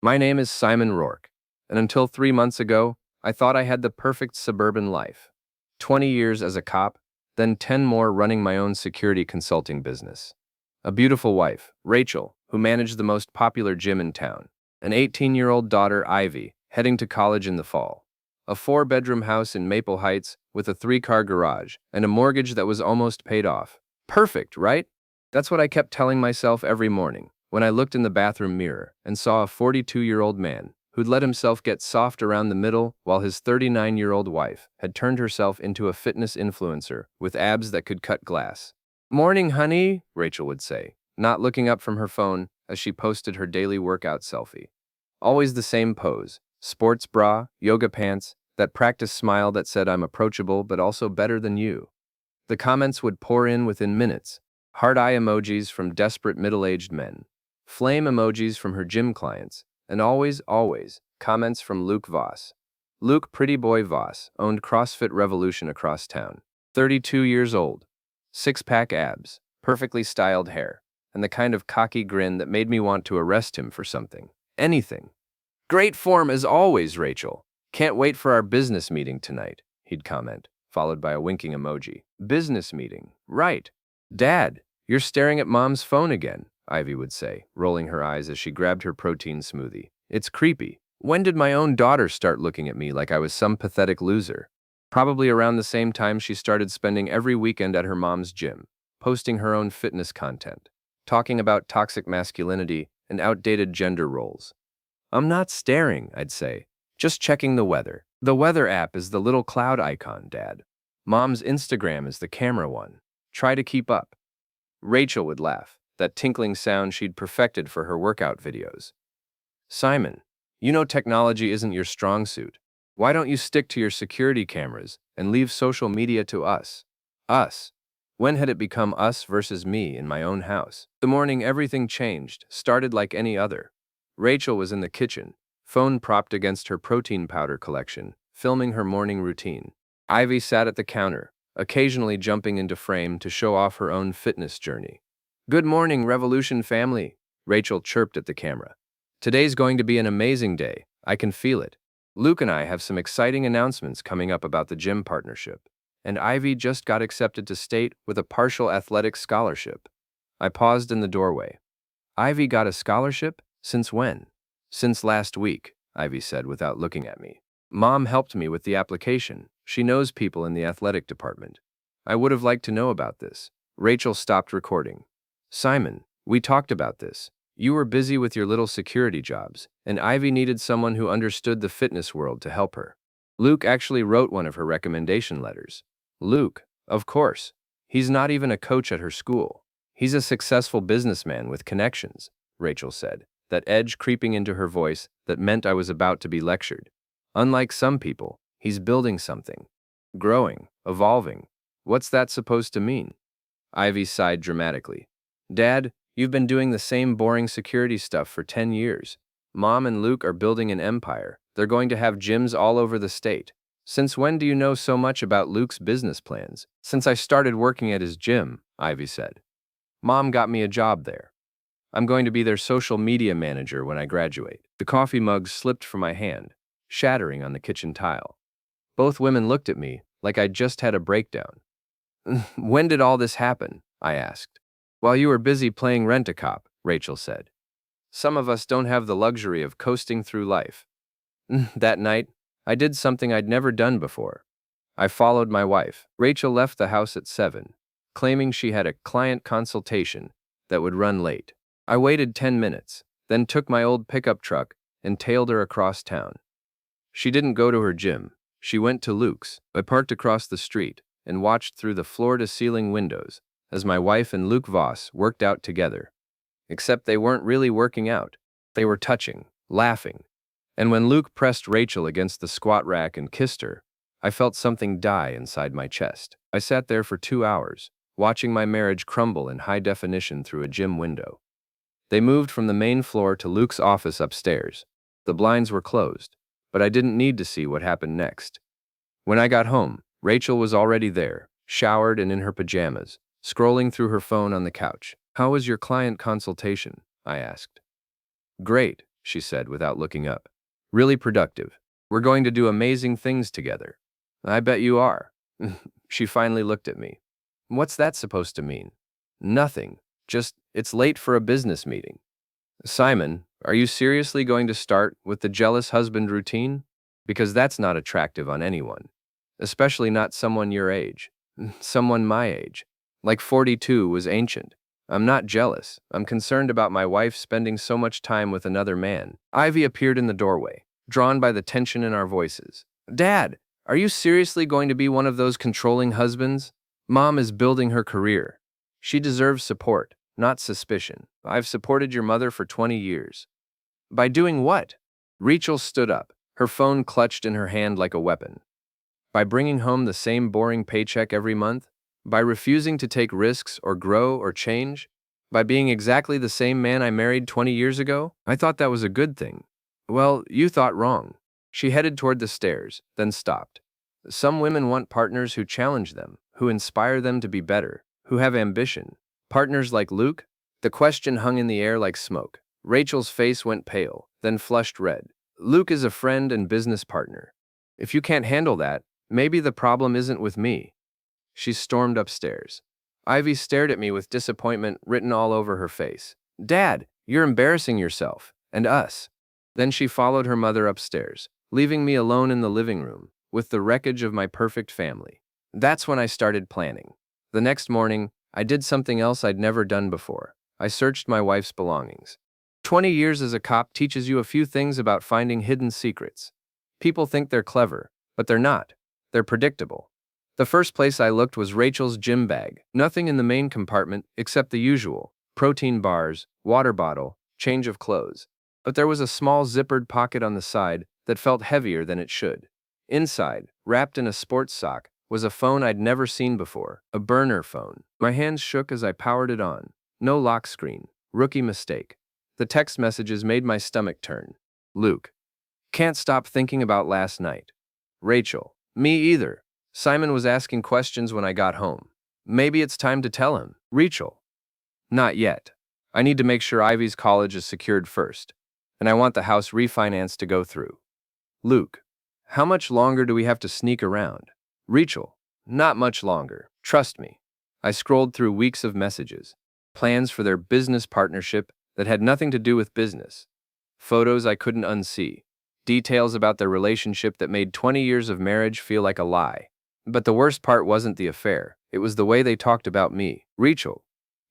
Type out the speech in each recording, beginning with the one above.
My name is Simon Rourke, and until 3 months ago, I thought I had the perfect suburban life. 20 years as a cop, then 10 more running my own security consulting business. A beautiful wife, Rachel, who managed the most popular gym in town. An 18-year-old daughter, Ivy, heading to college in the fall. A 4-bedroom house in Maple Heights with a 3-car garage and a mortgage that was almost paid off. Perfect, right? That's what I kept telling myself every morning when I looked in the bathroom mirror and saw a 42-year-old man who'd let himself get soft around the middle while his 39-year-old wife had turned herself into a fitness influencer with abs that could cut glass. "Morning, honey," Rachel would say, not looking up from her phone as she posted her daily workout selfie. Always the same pose, sports bra, yoga pants, that practice smile that said I'm approachable but also better than you. The comments would pour in within minutes. Heart eye emojis from desperate middle-aged men. Flame emojis from her gym clients. And always, comments from Luke Voss. Luke Pretty Boy Voss owned CrossFit Revolution across town. 32 years old. Six-pack abs, perfectly styled hair, and the kind of cocky grin that made me want to arrest him for something. Anything. "Great form as always, Rachel. Can't wait for our business meeting tonight," he'd comment, followed by a winking emoji. "Business meeting, right. Dad, you're staring at Mom's phone again," Ivy would say, rolling her eyes as she grabbed her protein smoothie. "It's creepy. When did my own daughter start looking at me like I was some pathetic loser?" Probably around the same time she started spending every weekend at her mom's gym, posting her own fitness content, talking about toxic masculinity and outdated gender roles. "I'm not staring," I'd say. "Just checking the weather. The weather app is the little cloud icon, Dad. Mom's Instagram is the camera one. Try to keep up." Rachel would laugh, that tinkling sound she'd perfected for her workout videos. "Simon, you know technology isn't your strong suit. Why don't you stick to your security cameras and leave social media to us?" Us. When had it become us versus me in my own house? The morning everything changed, started like any other. Rachel was in the kitchen, phone propped against her protein powder collection, filming her morning routine. Ivy sat at the counter, occasionally jumping into frame to show off her own fitness journey. "Good morning, Revolution family," Rachel chirped at the camera. "Today's going to be an amazing day. I can feel it. Luke and I have some exciting announcements coming up about the gym partnership. And Ivy just got accepted to state with a partial athletics scholarship." I paused in the doorway. "Ivy got a scholarship? Since when?" "Since last week," Ivy said without looking at me. "Mom helped me with the application. She knows people in the athletic department." I would have liked to know about this. Rachel stopped recording. "Simon, we talked about this. You were busy with your little security jobs, and Ivy needed someone who understood the fitness world to help her. Luke actually wrote one of her recommendation letters." "Luke, of course. He's not even a coach at her school. He's a successful businessman with connections," Rachel said, that edge creeping into her voice that meant I was about to be lectured. "Unlike some people, he's building something. Growing, evolving. What's that supposed to mean?" Ivy sighed dramatically. "Dad, you've been doing the same boring security stuff for 10 years. Mom and Luke are building an empire. They're going to have gyms all over the state. Since when do you know so much about Luke's business plans?" "Since I started working at his gym," Ivy said. "Mom got me a job there. I'm going to be their social media manager when I graduate." The coffee mug slipped from my hand, shattering on the kitchen tile. Both women looked at me like I'd just had a breakdown. "When did all this happen?" I asked. "While you were busy playing rent-a-cop," Rachel said. "Some of us don't have the luxury of coasting through life." That night, I did something I'd never done before. I followed my wife. Rachel left the house at 7, claiming she had a client consultation that would run late. I waited 10 minutes, then took my old pickup truck and tailed her across town. She didn't go to her gym. She went to Luke's. I parked across the street and watched through the floor-to-ceiling windows as my wife and Luke Voss worked out together. Except they weren't really working out. They were touching, laughing. And when Luke pressed Rachel against the squat rack and kissed her, I felt something die inside my chest. I sat there for 2 hours, watching my marriage crumble in high definition through a gym window. They moved from the main floor to Luke's office upstairs. The blinds were closed, but I didn't need to see what happened next. When I got home, Rachel was already there, showered and in her pajamas, scrolling through her phone on the couch. "How was your client consultation?" I asked. "Great," she said without looking up. Really productive. We're going to do amazing things together. I bet you are. She finally looked at me. What's that supposed to mean? Nothing. Just, it's late for a business meeting. Simon, are you seriously going to start with the jealous husband routine? Because that's not attractive on anyone. Especially not someone your age. Someone my age. Like 42 was ancient. I'm not jealous. I'm concerned about my wife spending so much time with another man. Ivy appeared in the doorway, drawn by the tension in our voices. Dad, are you seriously going to be one of those controlling husbands? Mom is building her career. She deserves support, not suspicion. I've supported your mother for 20 years. By doing what? Rachel stood up, her phone clutched in her hand like a weapon. By bringing home the same boring paycheck every month? By refusing to take risks or grow or change? By being exactly the same man I married 20 years ago? I thought that was a good thing. Well, you thought wrong. She headed toward the stairs, then stopped. Some women want partners who challenge them, who inspire them to be better, who have ambition. Partners like Luke? The question hung in the air like smoke. Rachel's face went pale, then flushed red. Luke is a friend and business partner. If you can't handle that, maybe the problem isn't with me. She stormed upstairs. Ivy stared at me with disappointment written all over her face. Dad, you're embarrassing yourself, and us. Then she followed her mother upstairs, leaving me alone in the living room, with the wreckage of my perfect family. That's when I started planning. The next morning, I did something else I'd never done before. I searched my wife's belongings. 20 years as a cop teaches you a few things about finding hidden secrets. People think they're clever, but they're not. They're predictable. The first place I looked was Rachel's gym bag. Nothing in the main compartment except the usual: protein bars, water bottle, change of clothes. But there was a small zippered pocket on the side that felt heavier than it should. Inside, wrapped in a sports sock, was a phone I'd never seen before, a burner phone. My hands shook as I powered it on. No lock screen. Rookie mistake. The text messages made my stomach turn. Luke. Can't stop thinking about last night. Rachel. Me either. Simon was asking questions when I got home. Maybe it's time to tell him. Rachel. Not yet. I need to make sure Ivy's college is secured first, and I want the house refinanced to go through. Luke. How much longer do we have to sneak around? Rachel. Not much longer. Trust me. I scrolled through weeks of messages. Plans for their business partnership that had nothing to do with business. Photos I couldn't unsee. Details about their relationship that made 20 years of marriage feel like a lie. But the worst part wasn't the affair. It was the way they talked about me. Rachel.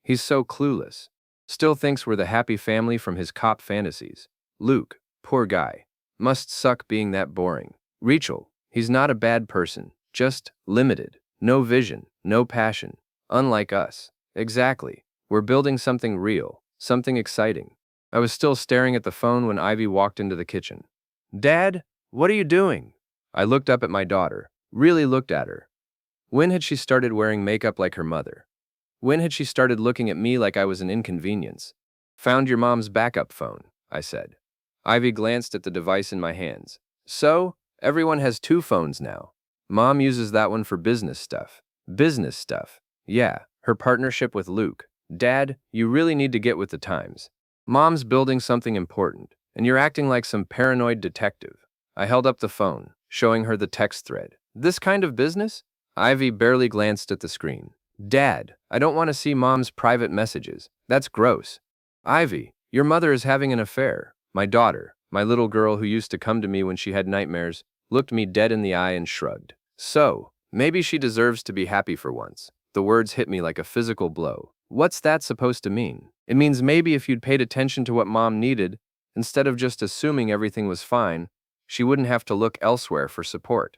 He's so clueless. Still thinks we're the happy family from his cop fantasies. Luke. Poor guy. Must suck being that boring. Rachel. He's not a bad person. Just limited. No vision. No passion. Unlike us. Exactly. We're building something real. Something exciting. I was still staring at the phone when Ivy walked into the kitchen. Dad, what are you doing? I looked up at my daughter. Really looked at her. When had she started wearing makeup like her mother? When had she started looking at me like I was an inconvenience? Found your mom's backup phone, I said. Ivy glanced at the device in my hands. So, everyone has two phones now. Mom uses that one for business stuff. Business stuff. Yeah, her partnership with Luke. Dad, you really need to get with the times. Mom's building something important, and you're acting like some paranoid detective. I held up the phone, showing her the text thread. This kind of business? Ivy barely glanced at the screen. Dad, I don't want to see Mom's private messages. That's gross. Ivy, your mother is having an affair. My daughter, my little girl who used to come to me when she had nightmares, looked me dead in the eye and shrugged. So, maybe she deserves to be happy for once. The words hit me like a physical blow. What's that supposed to mean? It means maybe if you'd paid attention to what Mom needed, instead of just assuming everything was fine, she wouldn't have to look elsewhere for support.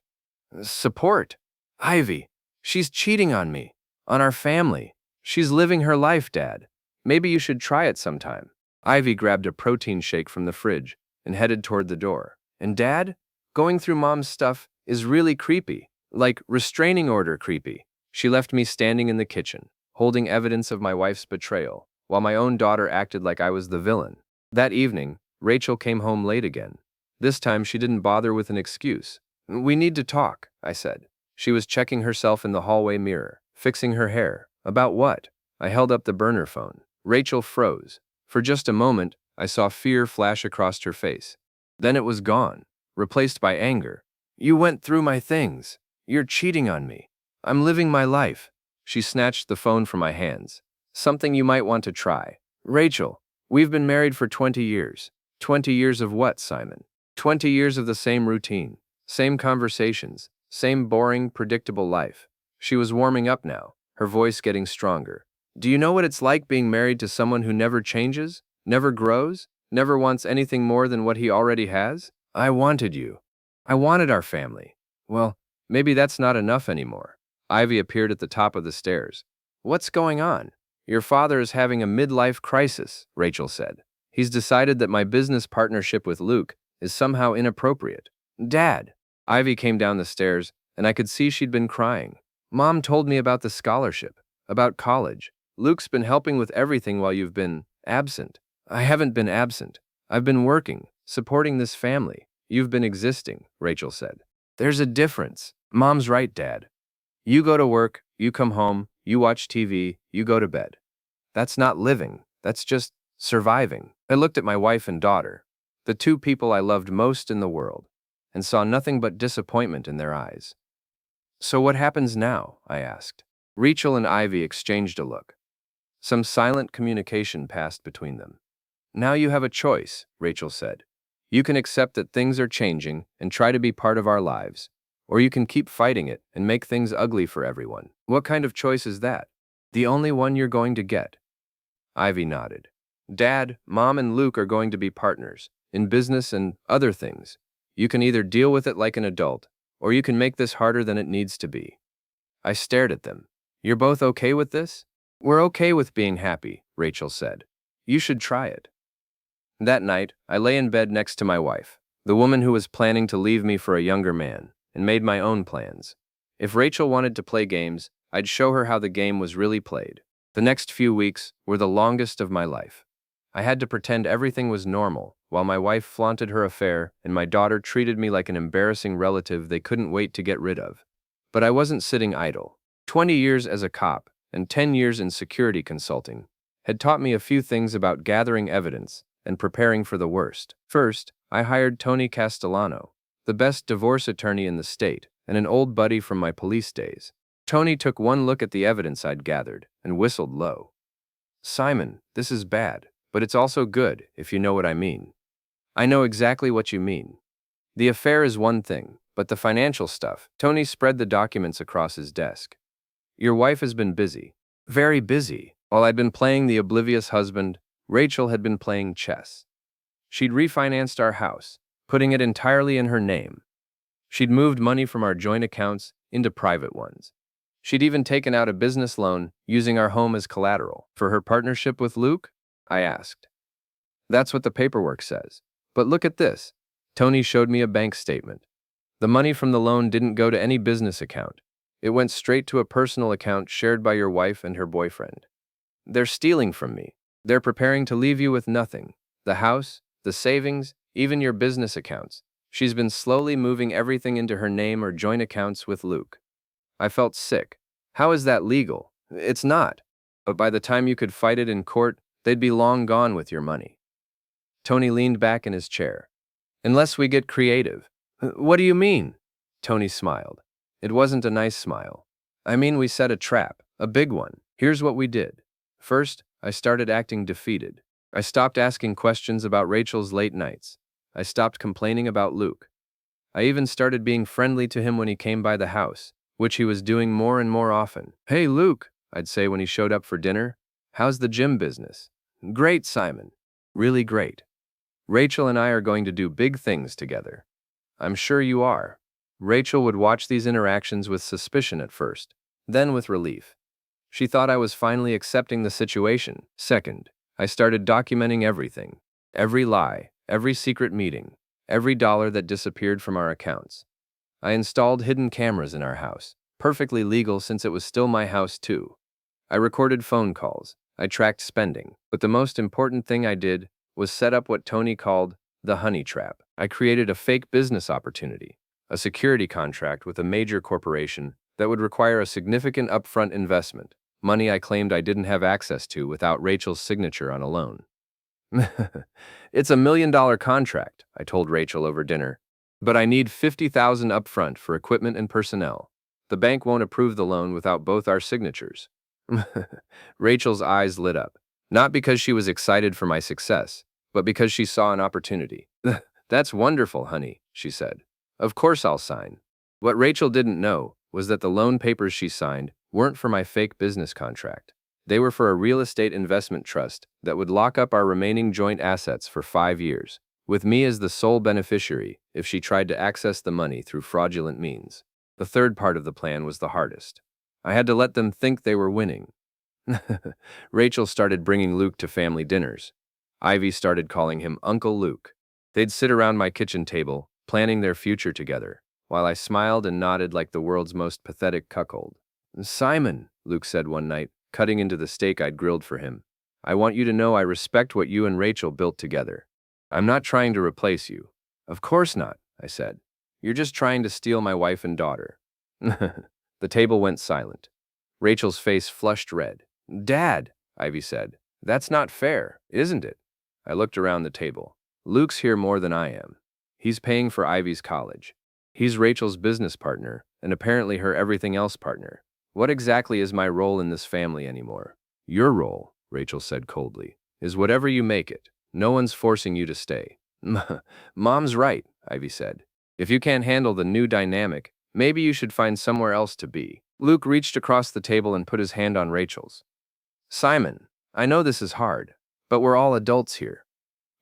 Support? Ivy, she's cheating on me, on our family. She's living her life, Dad. Maybe you should try it sometime. Ivy grabbed a protein shake from the fridge and headed toward the door. And Dad? Going through Mom's stuff is really creepy, like restraining order creepy. She left me standing in the kitchen, holding evidence of my wife's betrayal, while my own daughter acted like I was the villain. That evening, Rachel came home late again. This time she didn't bother with an excuse. We need to talk, I said. She was checking herself in the hallway mirror, fixing her hair. About what? I held up the burner phone. Rachel froze. For just a moment, I saw fear flash across her face. Then it was gone, replaced by anger. You went through my things. You're cheating on me. I'm living my life. She snatched the phone from my hands. Something you might want to try. Rachel, we've been married for 20 years. 20 years of what, Simon? 20 years of the same routine, same conversations, same boring, predictable life. She was warming up now, her voice getting stronger. Do you know what it's like being married to someone who never changes, never grows, never wants anything more than what he already has? I wanted you. I wanted our family. Well, maybe that's not enough anymore. Ivy appeared at the top of the stairs. What's going on? Your father is having a midlife crisis, Rachel said. He's decided that my business partnership with Luke is somehow inappropriate. Dad! Ivy came down the stairs, and I could see she'd been crying. Mom told me about the scholarship, about college. Luke's been helping with everything while you've been absent. I haven't been absent. I've been working, supporting this family. You've been existing, Rachel said. There's a difference. Mom's right, Dad. You go to work, you come home, you watch TV, you go to bed. That's not living. That's just surviving. I looked at my wife and daughter, the two people I loved most in the world, and saw nothing but disappointment in their eyes. So what happens now? I asked. Rachel and Ivy exchanged a look. Some silent communication passed between them. Now you have a choice, Rachel said. You can accept that things are changing and try to be part of our lives, or you can keep fighting it and make things ugly for everyone. What kind of choice is that? The only one you're going to get. Ivy nodded. Dad, Mom, and Luke are going to be partners, in business and other things. You can either deal with it like an adult, or you can make this harder than it needs to be. I stared at them. You're both okay with this? We're okay with being happy, Rachel said. You should try it. That night, I lay in bed next to my wife, the woman who was planning to leave me for a younger man, and made my own plans. If Rachel wanted to play games, I'd show her how the game was really played. The next few weeks were the longest of my life. I had to pretend everything was normal, while my wife flaunted her affair and my daughter treated me like an embarrassing relative they couldn't wait to get rid of. But I wasn't sitting idle. 20 years as a cop and 10 years in security consulting had taught me a few things about gathering evidence and preparing for the worst. First, I hired Tony Castellano, the best divorce attorney in the state and an old buddy from my police days. Tony took one look at the evidence I'd gathered and whistled low. Simon, this is bad, but it's also good, if you know what I mean. I know exactly what you mean. The affair is one thing, but the financial stuff. Tony spread the documents across his desk. Your wife has been busy. Very busy. While I'd been playing the oblivious husband, Rachel had been playing chess. She'd refinanced our house, putting it entirely in her name. She'd moved money from our joint accounts into private ones. She'd even taken out a business loan using our home as collateral. For her partnership with Luke? I asked. That's what the paperwork says. But look at this. Tony showed me a bank statement. The money from the loan didn't go to any business account. It went straight to a personal account shared by your wife and her boyfriend. They're stealing from me. They're preparing to leave you with nothing. The house, the savings, even your business accounts. She's been slowly moving everything into her name or joint accounts with Luke. I felt sick. How is that legal? It's not. But by the time you could fight it in court, they'd be long gone with your money. Tony leaned back in his chair. Unless we get creative. What do you mean? Tony smiled. It wasn't a nice smile. I mean, we set a trap, a big one. Here's what we did. First, I started acting defeated. I stopped asking questions about Rachel's late nights. I stopped complaining about Luke. I even started being friendly to him when he came by the house, which he was doing more and more often. Hey, Luke, I'd say when he showed up for dinner. How's the gym business? Great, Simon. Really great. Rachel and I are going to do big things together. I'm sure you are. Rachel would watch these interactions with suspicion at first, then with relief. She thought I was finally accepting the situation. Second, I started documenting everything. Every lie, every secret meeting, every dollar that disappeared from our accounts. I installed hidden cameras in our house, perfectly legal since it was still my house too. I recorded phone calls. I tracked spending. But the most important thing I did was set up what Tony called the honey trap. I created a fake business opportunity, a security contract with a major corporation that would require a significant upfront investment, money I claimed I didn't have access to without Rachel's signature on a loan. It's $1 million contract, I told Rachel over dinner. But I need 50,000 upfront for equipment and personnel. The bank won't approve the loan without both our signatures. Rachel's eyes lit up, not because she was excited for my success, but because she saw an opportunity. That's wonderful, honey, she said. Of course I'll sign. What Rachel didn't know was that the loan papers she signed weren't for my fake business contract. They were for a real estate investment trust that would lock up our remaining joint assets for 5 years, with me as the sole beneficiary if she tried to access the money through fraudulent means. The third part of the plan was the hardest. I had to let them think they were winning. Rachel started bringing Luke to family dinners. Ivy started calling him Uncle Luke. They'd sit around my kitchen table, planning their future together, while I smiled and nodded like the world's most pathetic cuckold. Simon, Luke said one night, cutting into the steak I'd grilled for him, I want you to know I respect what you and Rachel built together. I'm not trying to replace you. Of course not, I said. You're just trying to steal my wife and daughter. The table went silent. Rachel's face flushed red. Dad, Ivy said, that's not fair, isn't it? I looked around the table. Luke's here more than I am. He's paying for Ivy's college. He's Rachel's business partner, and apparently her everything else partner. What exactly is my role in this family anymore? Your role, Rachel said coldly, is whatever you make it. No one's forcing you to stay. Mom's right, Ivy said. If you can't handle the new dynamic, maybe you should find somewhere else to be. Luke reached across the table and put his hand on Rachel's. Simon, I know this is hard, but we're all adults here.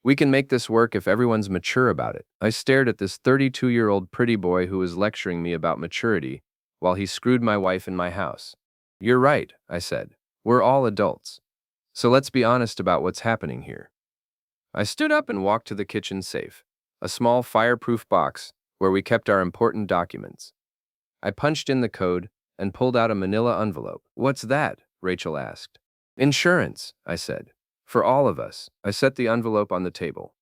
We can make this work if everyone's mature about it. I stared at this 32-year-old pretty boy who was lecturing me about maturity while he screwed my wife in my house. You're right, I said. We're all adults. So let's be honest about what's happening here. I stood up and walked to the kitchen safe, a small fireproof box where we kept our important documents. I punched in the code and pulled out a manila envelope. What's that? Rachel asked. Insurance, I said. For all of us. I set the envelope on the table.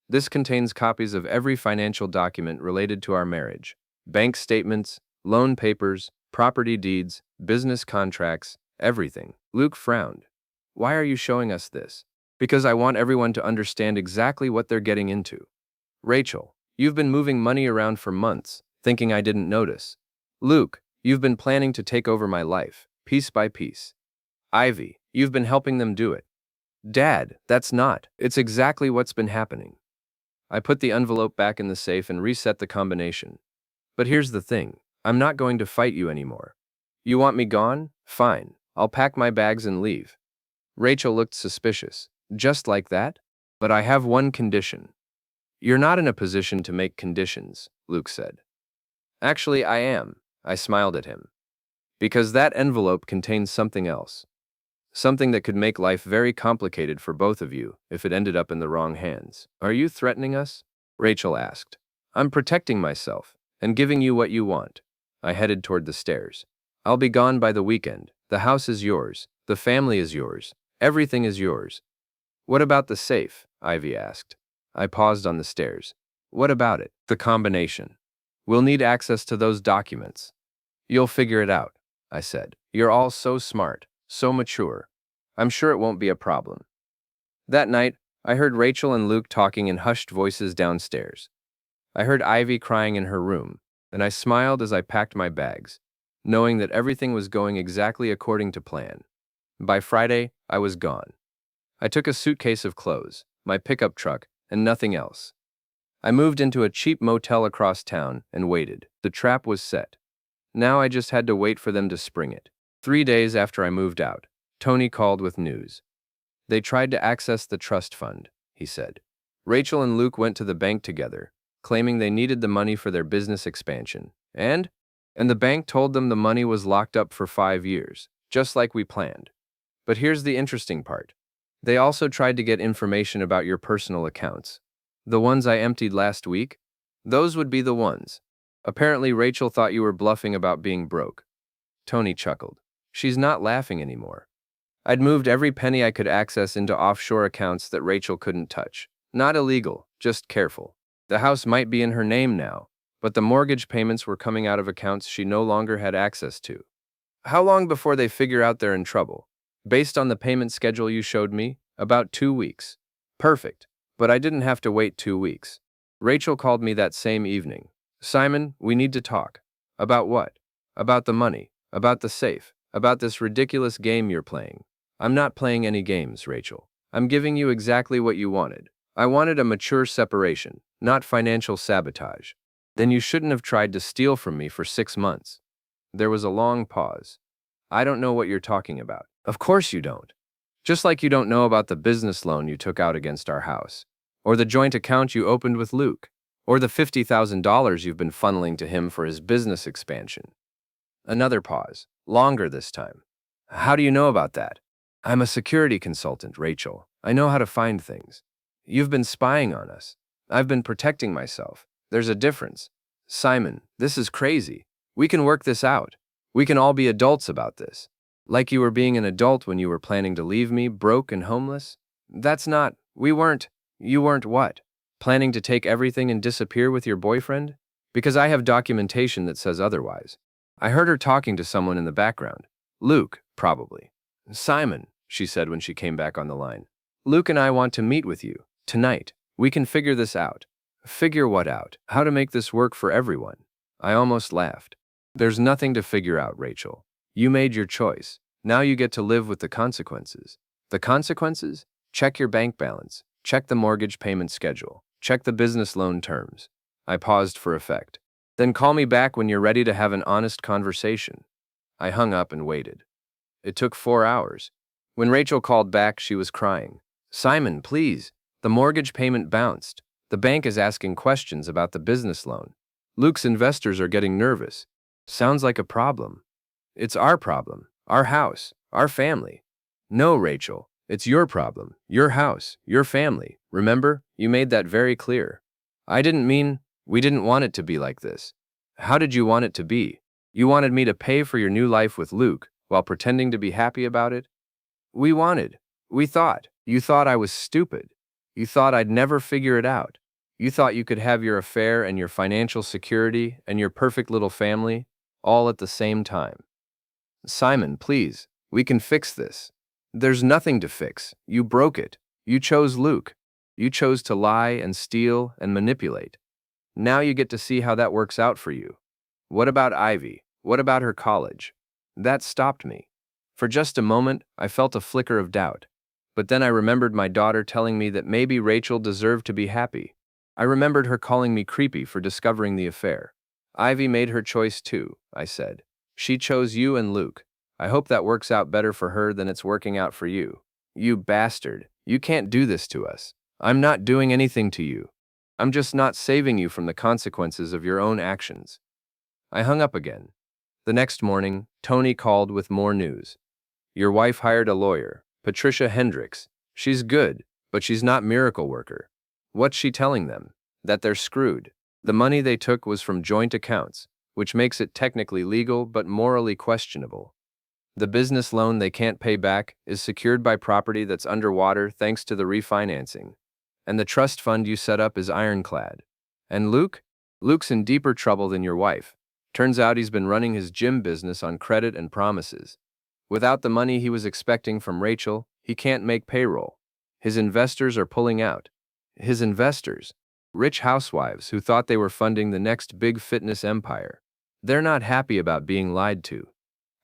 This contains copies of every financial document related to our marriage. Bank statements, loan papers, property deeds, business contracts, everything. Luke frowned. Why are you showing us this? Because I want everyone to understand exactly what they're getting into. Rachel, you've been moving money around for months, thinking I didn't notice. Luke, you've been planning to take over my life, piece by piece. Ivy, you've been helping them do it. Dad, that's not. It's exactly what's been happening. I put the envelope back in the safe and reset the combination. But here's the thing. I'm not going to fight you anymore. You want me gone? Fine. I'll pack my bags and leave. Rachel looked suspicious. Just like that? But I have one condition. You're not in a position to make conditions, Luke said. Actually, I am. I smiled at him. Because that envelope contains something else. Something that could make life very complicated for both of you if it ended up in the wrong hands. Are you threatening us? Rachel asked. I'm protecting myself and giving you what you want. I headed toward the stairs. I'll be gone by the weekend. The house is yours. The family is yours. Everything is yours. What about the safe? Ivy asked. I paused on the stairs. What about it? The combination. We'll need access to those documents. You'll figure it out, I said. You're all so smart. So mature. I'm sure it won't be a problem. That night, I heard Rachel and Luke talking in hushed voices downstairs. I heard Ivy crying in her room, and I smiled as I packed my bags, knowing that everything was going exactly according to plan. By Friday, I was gone. I took a suitcase of clothes, my pickup truck, and nothing else. I moved into a cheap motel across town and waited. The trap was set. Now I just had to wait for them to spring it. 3 days after I moved out, Tony called with news. They tried to access the trust fund, he said. Rachel and Luke went to the bank together, claiming they needed the money for their business expansion. And the bank told them the money was locked up for 5 years, just like we planned. But here's the interesting part. They also tried to get information about your personal accounts. The ones I emptied last week? Those would be the ones. Apparently Rachel thought you were bluffing about being broke. Tony chuckled. She's not laughing anymore. I'd moved every penny I could access into offshore accounts that Rachel couldn't touch. Not illegal, just careful. The house might be in her name now, but the mortgage payments were coming out of accounts she no longer had access to. How long before they figure out they're in trouble? Based on the payment schedule you showed me, about 2 weeks. Perfect. But I didn't have to wait 2 weeks. Rachel called me that same evening. Simon, we need to talk. About what? About the money. About the safe. About this ridiculous game you're playing. I'm not playing any games, Rachel. I'm giving you exactly what you wanted. I wanted a mature separation, not financial sabotage. Then you shouldn't have tried to steal from me for 6 months. There was a long pause. I don't know what you're talking about. Of course you don't. Just like you don't know about the business loan you took out against our house, or the joint account you opened with Luke, or the $50,000 you've been funneling to him for his business expansion. Another pause, longer this time. How do you know about that? I'm a security consultant, Rachel. I know how to find things. You've been spying on us. I've been protecting myself. There's a difference. Simon, this is crazy. We can work this out. We can all be adults about this. Like you were being an adult when you were planning to leave me broke and homeless? That's not, we weren't, you weren't what? Planning to take everything and disappear with your boyfriend? Because I have documentation that says otherwise. I heard her talking to someone in the background. Luke, probably. Simon, she said when she came back on the line. Luke and I want to meet with you, tonight. We can figure this out. Figure what out? How to make this work for everyone? I almost laughed. There's nothing to figure out, Rachel. You made your choice. Now you get to live with the consequences. The consequences? Check your bank balance. Check the mortgage payment schedule. Check the business loan terms. I paused for effect. Then call me back when you're ready to have an honest conversation. I hung up and waited. It took 4 hours. When Rachel called back, she was crying. Simon, please. The mortgage payment bounced. The bank is asking questions about the business loan. Luke's investors are getting nervous. Sounds like a problem. It's our problem. Our house. Our family. No, Rachel. It's your problem. Your house. Your family. Remember? You made that very clear. I didn't mean, we didn't want it to be like this. How did you want it to be? You wanted me to pay for your new life with Luke while pretending to be happy about it? We thought. You thought I was stupid. You thought I'd never figure it out. You thought you could have your affair and your financial security and your perfect little family all at the same time. Simon, please, we can fix this. There's nothing to fix. You broke it. You chose Luke. You chose to lie and steal and manipulate. Now you get to see how that works out for you. What about Ivy? What about her college? That stopped me. For just a moment, I felt a flicker of doubt. But then I remembered my daughter telling me that maybe Rachel deserved to be happy. I remembered her calling me creepy for discovering the affair. Ivy made her choice too, I said. She chose you and Luke. I hope that works out better for her than it's working out for you. You bastard. You can't do this to us. I'm not doing anything to you. I'm just not saving you from the consequences of your own actions. I hung up again. The next morning, Tony called with more news. Your wife hired a lawyer, Patricia Hendricks. She's good, but she's not miracle worker. What's she telling them? That they're screwed. The money they took was from joint accounts, which makes it technically legal but morally questionable. The business loan they can't pay back is secured by property that's underwater thanks to the refinancing. And the trust fund you set up is ironclad. And Luke? Luke's in deeper trouble than your wife. Turns out he's been running his gym business on credit and promises. Without the money he was expecting from Rachel, he can't make payroll. His investors are pulling out. His investors? Rich housewives who thought they were funding the next big fitness empire. They're not happy about being lied to.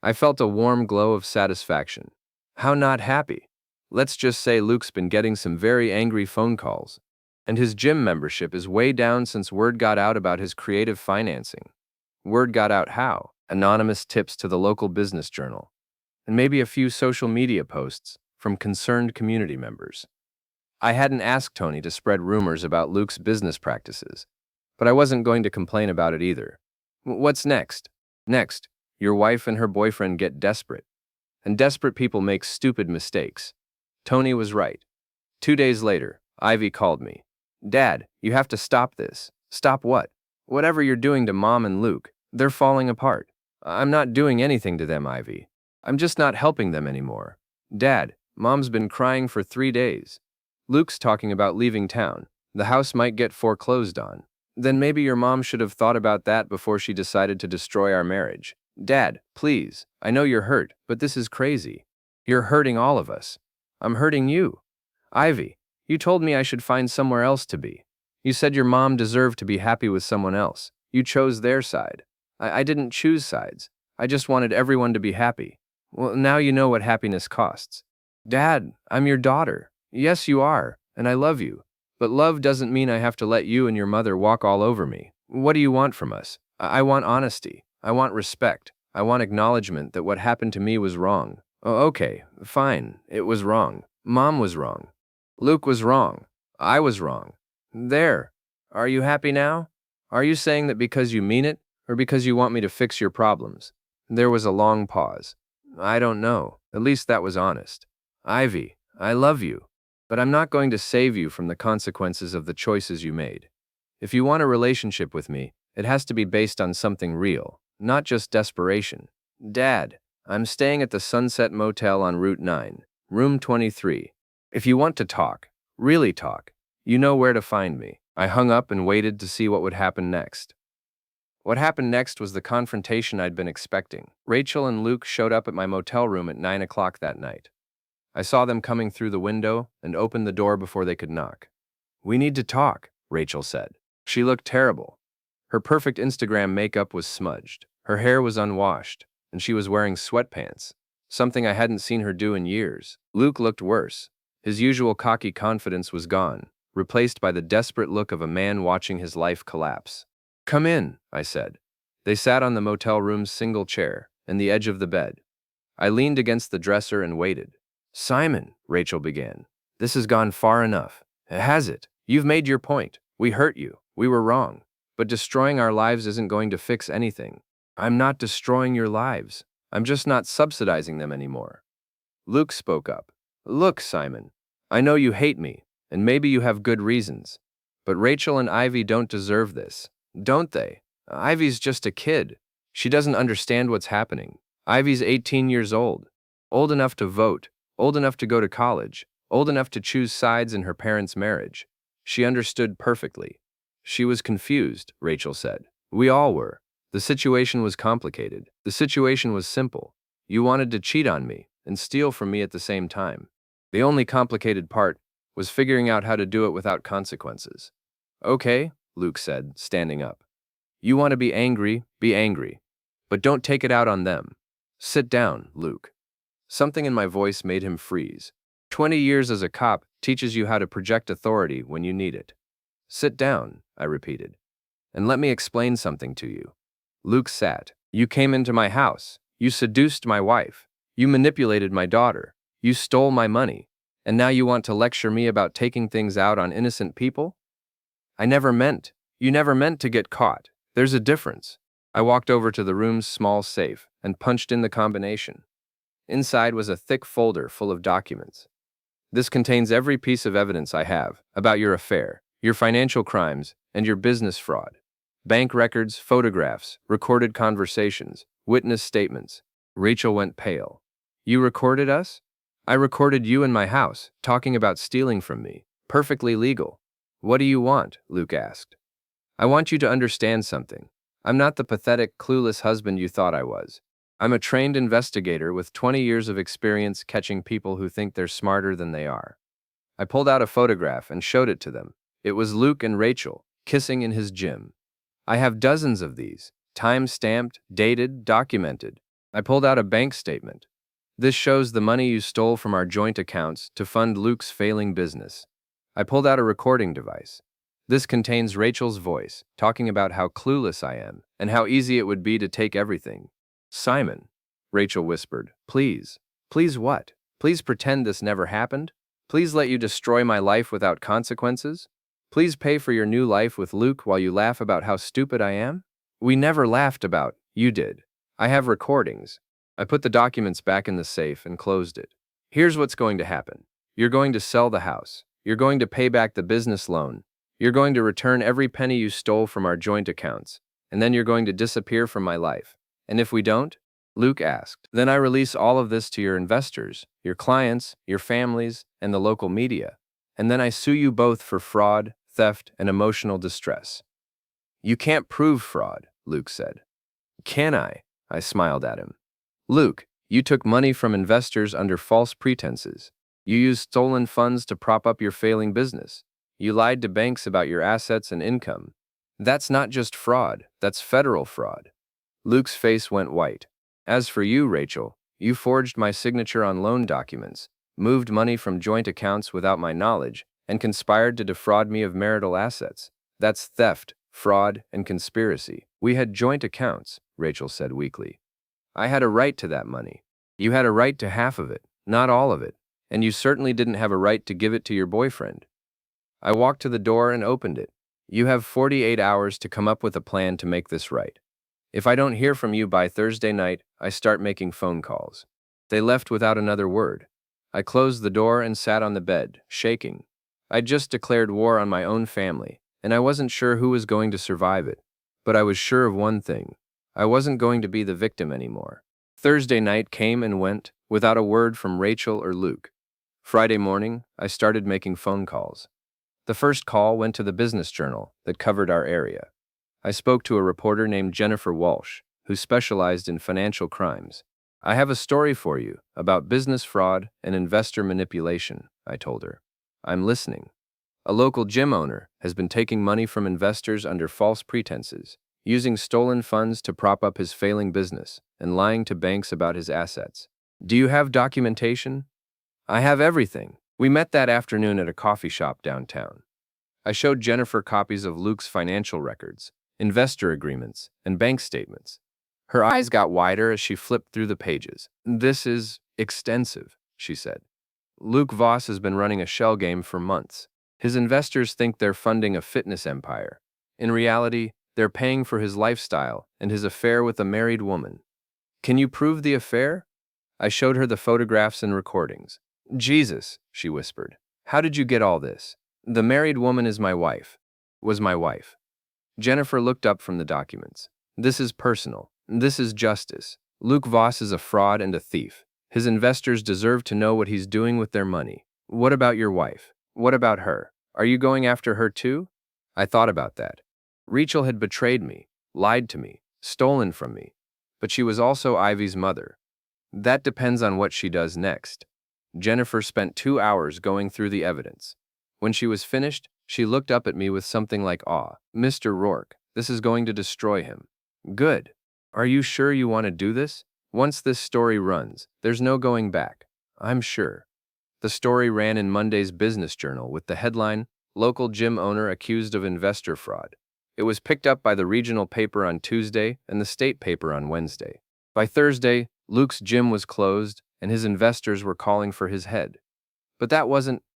I felt a warm glow of satisfaction. How not happy? Let's just say Luke's been getting some very angry phone calls. And his gym membership is way down since word got out about his creative financing. Word got out how? Anonymous tips to the local business journal. And maybe a few social media posts from concerned community members. I hadn't asked Tony to spread rumors about Luke's business practices, but I wasn't going to complain about it either. What's next? Next, your wife and her boyfriend get desperate. And desperate people make stupid mistakes. Tony was right. 2 days later, Ivy called me. Dad, you have to stop this. Stop what? Whatever you're doing to Mom and Luke, they're falling apart. I'm not doing anything to them, Ivy. I'm just not helping them anymore. Dad, Mom's been crying for 3 days. Luke's talking about leaving town. The house might get foreclosed on. Then maybe your mom should have thought about that before she decided to destroy our marriage. Dad, please, I know you're hurt, but this is crazy. You're hurting all of us. I'm hurting you. Ivy, You told me I should find somewhere else to be. You said your mom deserved to be happy with someone else. You chose their side. I didn't choose sides. I just wanted everyone to be happy. Well, now you know what happiness costs. Dad, I'm your daughter. Yes, you are, and I love you. But love doesn't mean I have to let you and your mother walk all over me. What do you want from us? I want honesty. I want respect. I want acknowledgement that what happened to me was wrong. Oh, okay, fine. It was wrong. Mom was wrong. Luke was wrong. I was wrong. There. Are you happy now? Are you saying that because you mean it, or because you want me to fix your problems? There was a long pause. I don't know. At least that was honest. Ivy, I love you, but I'm not going to save you from the consequences of the choices you made. If you want a relationship with me, it has to be based on something real, not just desperation. Dad, I'm staying at the Sunset Motel on Route 9, room 23. If you want to talk, really talk, you know where to find me. I hung up and waited to see what would happen next. What happened next was the confrontation I'd been expecting. Rachel and Luke showed up at my motel room at 9 o'clock that night. I saw them coming through the window and opened the door before they could knock. We need to talk, Rachel said. She looked terrible. Her perfect Instagram makeup was smudged. Her hair was unwashed, and she was wearing sweatpants, something I hadn't seen her do in years. Luke looked worse. His usual cocky confidence was gone, replaced by the desperate look of a man watching his life collapse. Come in, I said. They sat on the motel room's single chair, and the edge of the bed. I leaned against the dresser and waited. Simon, Rachel began, this has gone far enough. Has it? You've made your point. We hurt you. We were wrong. But destroying our lives isn't going to fix anything. I'm not destroying your lives. I'm just not subsidizing them anymore. Luke spoke up. Look, Simon, I know you hate me, and maybe you have good reasons. But Rachel and Ivy don't deserve this, don't they? Ivy's just a kid. She doesn't understand what's happening. Ivy's 18 years old enough to vote, old enough to go to college, old enough to choose sides in her parents' marriage. She understood perfectly. She was confused, Rachel said. We all were. The situation was complicated. The situation was simple. You wanted to cheat on me and steal from me at the same time. The only complicated part was figuring out how to do it without consequences. Okay, Luke said, standing up. You want to be angry, but don't take it out on them. Sit down, Luke. Something in my voice made him freeze. 20 years as a cop teaches you how to project authority when you need it. Sit down, I repeated, and let me explain something to you. Luke sat. You came into my house. You seduced my wife. You manipulated my daughter. You stole my money. And now you want to lecture me about taking things out on innocent people? You never meant to get caught. There's a difference. I walked over to the room's small safe and punched in the combination. Inside was a thick folder full of documents. This contains every piece of evidence I have about your affair, your financial crimes, and your business fraud. Bank records, photographs, recorded conversations, witness statements. Rachel went pale. You recorded us? I recorded you in my house, talking about stealing from me. Perfectly legal. What do you want? Luke asked. I want you to understand something. I'm not the pathetic, clueless husband you thought I was. I'm a trained investigator with 20 years of experience catching people who think they're smarter than they are. I pulled out a photograph and showed it to them. It was Luke and Rachel, kissing in his gym. I have dozens of these, time-stamped, dated, documented. I pulled out a bank statement. This shows the money you stole from our joint accounts to fund Luke's failing business. I pulled out a recording device. This contains Rachel's voice, talking about how clueless I am and how easy it would be to take everything. Simon, Rachel whispered, please. Please what? Please pretend this never happened? Please let you destroy my life without consequences? Please pay for your new life with Luke while you laugh about how stupid I am? We never laughed about, you did. I have recordings. I put the documents back in the safe and closed it. Here's what's going to happen. You're going to sell the house. You're going to pay back the business loan. You're going to return every penny you stole from our joint accounts. And then you're going to disappear from my life. And if we don't? Luke asked. Then I release all of this to your investors, your clients, your families, and the local media. And then I sue you both for fraud, theft, and emotional distress. You can't prove fraud, Luke said. Can I? I smiled at him. Luke, you took money from investors under false pretenses. You used stolen funds to prop up your failing business. You lied to banks about your assets and income. That's not just fraud, that's federal fraud. Luke's face went white. As for you, Rachel, you forged my signature on loan documents, moved money from joint accounts without my knowledge, and conspired to defraud me of marital assets. That's theft, fraud, and conspiracy. We had joint accounts, Rachel said weakly. I had a right to that money. You had a right to half of it, not all of it, and you certainly didn't have a right to give it to your boyfriend. I walked to the door and opened it. You have 48 hours to come up with a plan to make this right. If I don't hear from you by Thursday night, I start making phone calls. They left without another word. I closed the door and sat on the bed, shaking. I'd just declared war on my own family, and I wasn't sure who was going to survive it. But I was sure of one thing. I wasn't going to be the victim anymore. Thursday night came and went, without a word from Rachel or Luke. Friday morning, I started making phone calls. The first call went to the Business Journal that covered our area. I spoke to a reporter named Jennifer Walsh, who specialized in financial crimes. I have a story for you about business fraud and investor manipulation, I told her. I'm listening. A local gym owner has been taking money from investors under false pretenses, using stolen funds to prop up his failing business, and lying to banks about his assets. Do you have documentation? I have everything. We met that afternoon at a coffee shop downtown. I showed Jennifer copies of Luke's financial records, investor agreements, and bank statements. Her eyes got wider as she flipped through the pages. This is extensive, she said. Luke Voss has been running a shell game for months. His investors think they're funding a fitness empire. In reality, they're paying for his lifestyle and his affair with a married woman. Can you prove the affair? I showed her the photographs and recordings. Jesus, she whispered. How did you get all this? The married woman is my wife. Was my wife. Jennifer looked up from the documents. This is personal. This is justice. Luke Voss is a fraud and a thief. His investors deserve to know what he's doing with their money. What about your wife? What about her? Are you going after her too? I thought about that. Rachel had betrayed me, lied to me, stolen from me. But she was also Ivy's mother. That depends on what she does next. Jennifer spent 2 hours going through the evidence. When she was finished, she looked up at me with something like awe. Mr. Rourke, this is going to destroy him. Good. Are you sure you want to do this? Once this story runs, there's no going back. I'm sure. The story ran in Monday's Business Journal with the headline, Local Gym Owner Accused of Investor Fraud. It was picked up by the regional paper on Tuesday and the state paper on Wednesday. By Thursday, Luke's gym was closed and his investors were calling for his head. But that wasn't